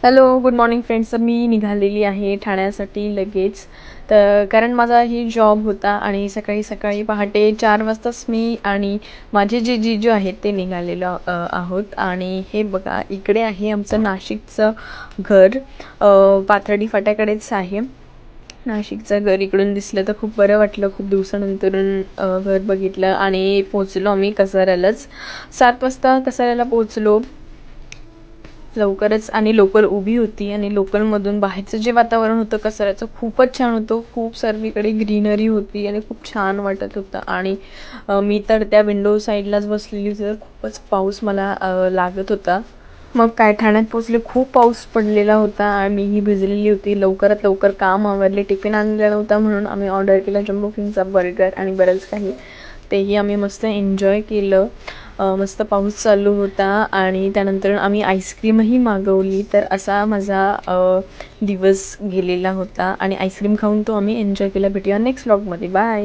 Hello, good morning friends. तर मी निघालेली आहे ठाण्यासाठी लगेच. तर कारण माझा ही जॉब होता आणि सकाळी सकाळी पहाटे 4 वाजताच मी आणि माझे जे जीजू आहेत ते निघालेलो आहोत. आणि हे बघा, इकडे आहे आमचं नाशिकचं घर. पाथर्डी फाट्याकडेच आहे नाशिकचं घर. इकडून दिसलं तर खूप बरं वाटलं. खूप दिवसानंतरून घर बघितलं आणि पोचलो आम्ही कसाऱ्यालाच. 7 वाजता कसाऱ्याला पोचलो लवकरच. आणि लोकल उभी होती आणि लोकलमधून बाहेरचं जे वातावरण होतं कसाऱ्याचं खूपच छान होतं. खूप सर्वीकडे ग्रीनरी होती आणि खूप छान वाटत होतं. आणि मी तर त्या विंडो साईडलाच बसलेली, तर खूपच पाऊस मला लागत होता. मग काय, ठाण्यात पोचले. खूप पाऊस पडलेला होता आणि मीही भिजलेली होती. लवकरात लवकर काम आवरले. टिफिन आणलेला नव्हता म्हणून आम्ही ऑर्डर केला जम्बो किंगचा बर्गर आणि बरंच काही. तेही आम्ही मस्त एन्जॉय केलं. मस्त पाऊस चालू होता आणि त्यानंतर आम्ही आईस्क्रीमही मागवली. तर असा माझा दिवस गेलेला होता आणि आईस्क्रीम खाऊन तो आम्ही एन्जॉय केला. भेटूया नेक्स्ट व्लॉगमध्ये. बाय.